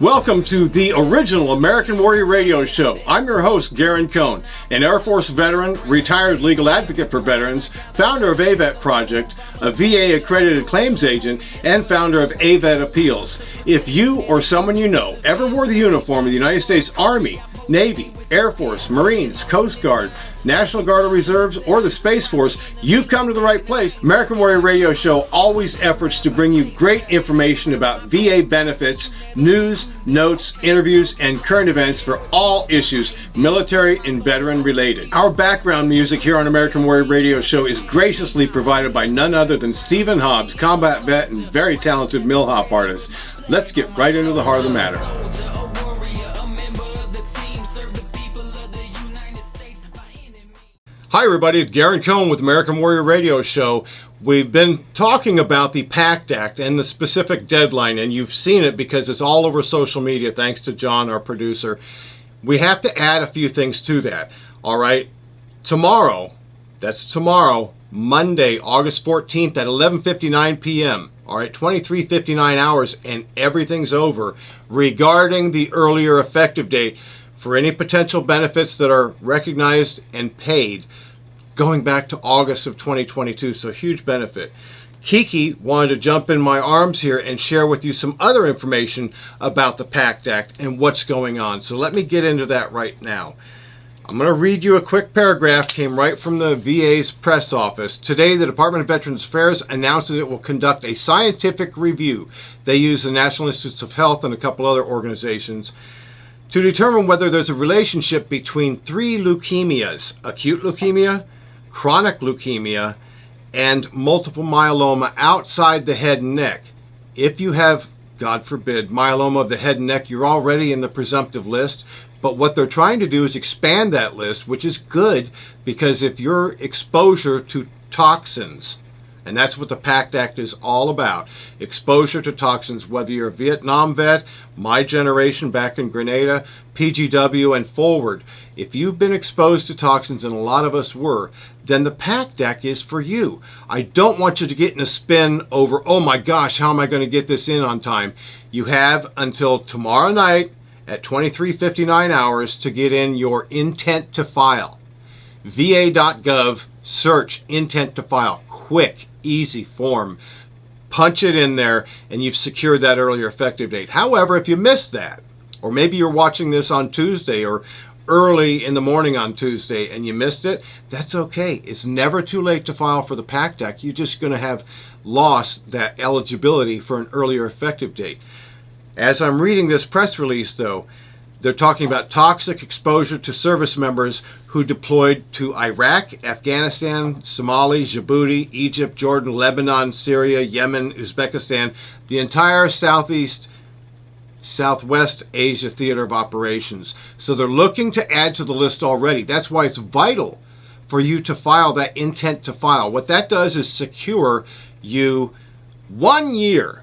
Welcome to the original American Warrior Radio Show. I'm your host, Garren, an Air Force veteran, retired legal advocate for veterans, founder of AVET Project, a VA accredited claims agent, and founder of AVET Appeals. If you or someone you know ever wore the uniform of the United States Army, Navy, Air Force, Marines, Coast Guard, National Guard or Reserves, or the Space Force, you've come to the right place. American Warrior Radio Show always efforts to bring you great information about VA benefits, news, notes, interviews, and current events for all issues, military and veteran related. Our background music here on American Warrior Radio Show is graciously provided by none other than Stephen Hobbs, combat vet and very talented mill hop artist. Let's get right into the heart of the matter. Hi everybody, it's Garren with American Warrior Radio Show. We've been talking about the Pact Act and the specific deadline, and you've seen it because it's all over social media thanks to John, our producer. We have to add a few things to that. All right, tomorrow, Monday, August 14th at 11:59 p.m. All right, 23:59 hours and everything's over regarding the earlier effective date for any potential benefits that are recognized and paid going back to August of 2022, so huge benefit. Kiki wanted to jump in my arms here and share with you some other information about the Pact Act and what's going on. So let me get into that right now. I'm going to read you a quick paragraph, came right from the VA's press office. Today, the Department of Veterans Affairs announces it will conduct a scientific review. They use the National Institutes of Health and a couple other organizations to determine whether there's a relationship between three leukemias: acute leukemia, chronic leukemia, and multiple myeloma outside the head and neck. If you have, God forbid, myeloma of the head and neck, you're already in the presumptive list. But what they're trying to do is expand that list, which is good, because if your exposure to toxins, and that's what the Pact Act is all about, exposure to toxins, whether you're a Vietnam vet, my generation back in Grenada, PGW and forward, if you've been exposed to toxins, and a lot of us were, then the Pact Act is for you. I don't want you to get in a spin over, oh my gosh, how am I going to get this in on time? You have until tomorrow night at 23:59 hours to get in your intent to file. va.gov, search intent to file. Quick, easy form. Punch it in there and you've secured that earlier effective date. However, if you missed that, or maybe you're watching this on Tuesday or early in the morning on Tuesday and you missed it, that's okay. It's never too late to file for the Pact Act. You're just going to have lost that eligibility for an earlier effective date. As I'm reading this press release, though, they're talking about toxic exposure to service members who deployed to Iraq, Afghanistan, Somalia, Djibouti, Egypt, Jordan, Lebanon, Syria, Yemen, Uzbekistan, the entire Southwest Asia theater of operations. So they're looking to add to the list already. That's why it's vital for you to file that intent to file. What that does is secure you 1 year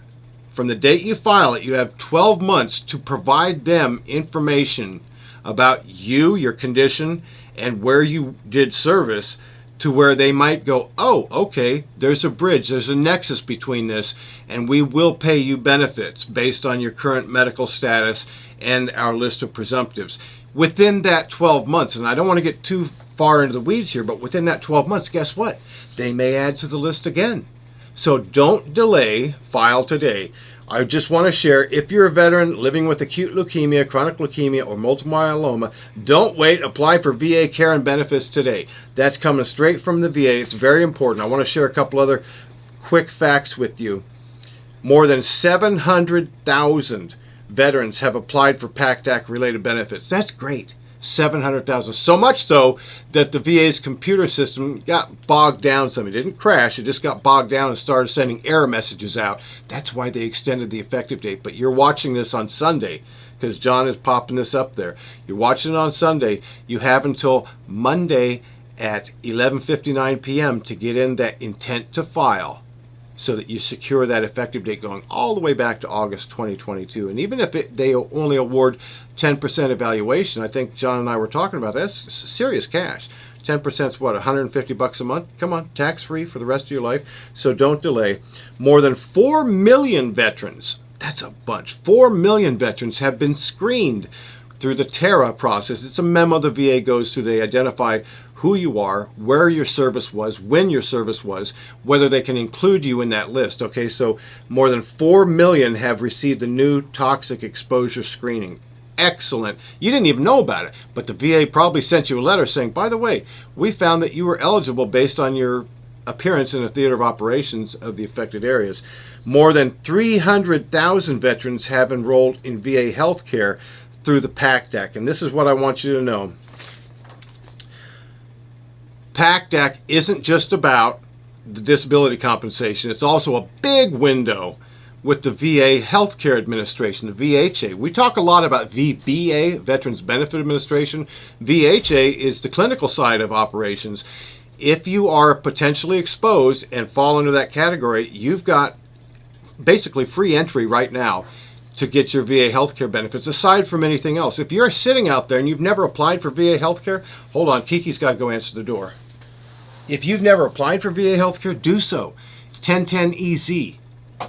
from the date you file it. You have 12 months to provide them information about you, your condition, and where you did service, to where they might go, oh, okay, there's a bridge, there's a nexus between this, and we will pay you benefits based on your current medical status and our list of presumptives. Within that 12 months, and I don't want to get too far into the weeds here, but within that 12 months, guess what? They may add to the list again. So don't delay, file today. I just want to share, if you're a veteran living with acute leukemia, chronic leukemia, or multiple myeloma, don't wait. Apply for VA care and benefits today. That's coming straight from the VA. It's very important. I want to share a couple other quick facts with you. More than 700,000 veterans have applied for Pact Act related benefits. That's great. 700,000. So much so that the VA's computer system got bogged down some. It didn't crash, it just got bogged down and started sending error messages out. That's why they extended the effective date. But you're watching this on Sunday, because John is popping this up there. You're watching it on Sunday. You have until Monday at 11:59 p.m. to get in that intent to file, so that you secure that effective date going all the way back to August 2022. And even if they only award 10% evaluation, I think John and I were talking about that, that's serious cash. 10% is what, $150 a month? Come on, tax-free for the rest of your life. So don't delay. More than 4 million veterans That's a bunch. 4 million veterans have been screened through the TERA process. It's a memo the VA goes through. They identify who you are, where your service was, when your service was, whether they can include you in that list. Okay, so more than 4 million have received the new toxic exposure screening. Excellent. You didn't even know about it, but the VA probably sent you a letter saying, by the way, we found that you were eligible based on your appearance in a theater of operations of the affected areas. More than 300,000 veterans have enrolled in VA healthcare through the Pact Act. And this is what I want you to know. Pact Act isn't just about the disability compensation. It's also a big window with the VA Healthcare Administration, the VHA. We talk a lot about VBA, Veterans Benefit Administration. VHA is the clinical side of operations. If you are potentially exposed and fall into that category, you've got basically free entry right now to get your VA healthcare benefits, aside from anything else. If you're sitting out there and you've never applied for VA healthcare, hold on, Kiki's got to go answer the door. If you've never applied for VA healthcare, do so. 1010EZ.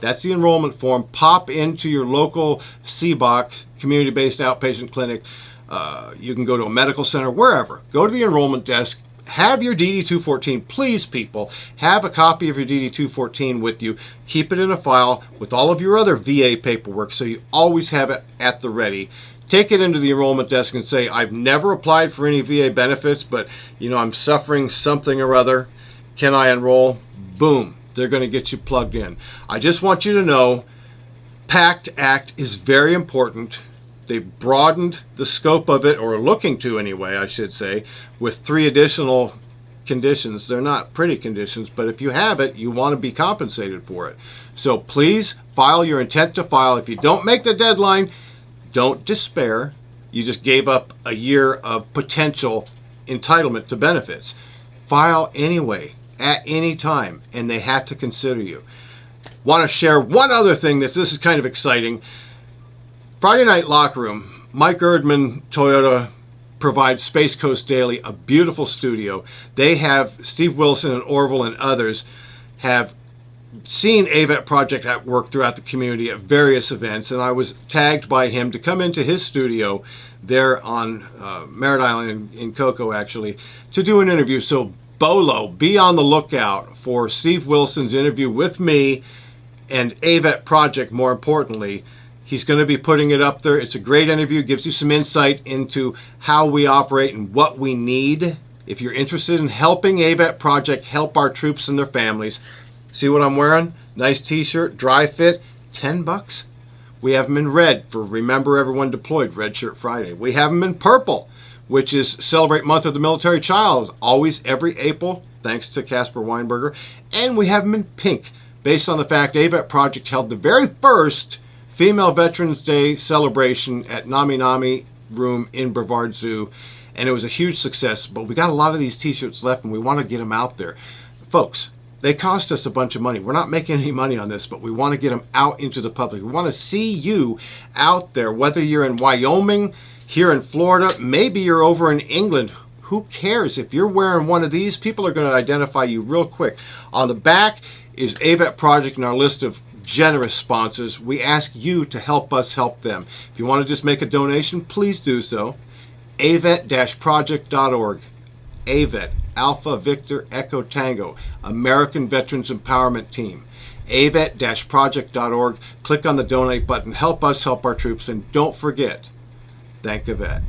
That's the enrollment form. Pop into your local CBOC, community-based outpatient clinic. You can go to a medical center, wherever. Go to the enrollment desk. Have your DD-214. Please, people, have a copy of your DD-214 with you. Keep it in a file with all of your other VA paperwork so you always have it at the ready. Take it into the enrollment desk and say, I've never applied for any VA benefits, but I'm suffering something or other. Can I enroll? Boom. They're going to get you plugged in. I just want you to know, Pact Act is very important. They've broadened the scope of it, or looking to anyway, I should say, with 3 additional conditions. They're not pretty conditions, but if you have it, you want to be compensated for it. So please file your intent to file. If you don't make the deadline, don't despair. You just gave up a year of potential entitlement to benefits. File anyway, at any time, and they have to consider you. Want to share one other thing this is kind of exciting. Friday Night Locker Room, Mike Erdman, Toyota, provides Space Coast Daily, a beautiful studio. They have, Steve Wilson and Orville and others have seen AVET Project at work throughout the community at various events, and I was tagged by him to come into his studio there on Merritt Island in Cocoa, actually, to do an interview. So Bolo, be on the lookout for Steve Wilson's interview with me and AVET Project, more importantly. He's going to be putting it up there. It's a great interview. Gives you some insight into how we operate and what we need. If you're interested in helping AVET Project help our troops and their families, see what I'm wearing? Nice t-shirt, dry fit, $10. We have them in red for Remember Everyone Deployed, Red Shirt Friday. We have them in purple, which is Celebrate Month of the Military Child, always every April, thanks to Casper Weinberger. And we have them in pink, based on the fact AVET Project held the very first Female Veterans Day celebration at Nami Nami Room in Brevard Zoo, and it was a huge success. But we got a lot of these t-shirts left, and we want to get them out there. Folks, they cost us a bunch of money. We're not making any money on this, but we want to get them out into the public. We want to see you out there, whether you're in Wyoming, here in Florida, maybe you're over in England. Who cares? If you're wearing one of these, people are going to identify you real quick. On the back is AVET Project and our list of generous sponsors. We ask you to help us help them. If you want to just make a donation, please do so. AVET-project.org. AVET, Alpha Victor Echo Tango, American Veterans Empowerment Team. AVET-project.org. Click on the donate button. Help us help our troops, and don't forget, thank the vet.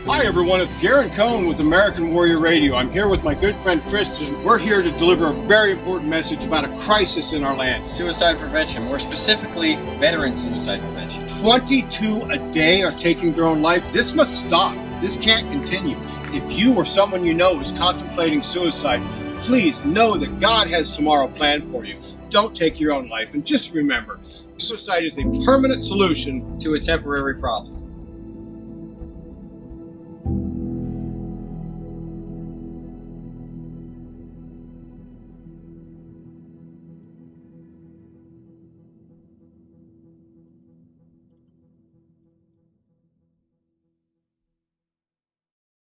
Hi everyone, it's Garren Cohn with American Warrior Radio. I'm here with my good friend Christian. We're here to deliver a very important message about a crisis in our land. Suicide prevention, more specifically, veteran suicide prevention. 22 a day are taking their own lives. This must stop. This can't continue. If you or someone you know is contemplating suicide, please know that God has tomorrow planned for you. Don't take your own life, and just remember, suicide is a permanent solution to a temporary problem.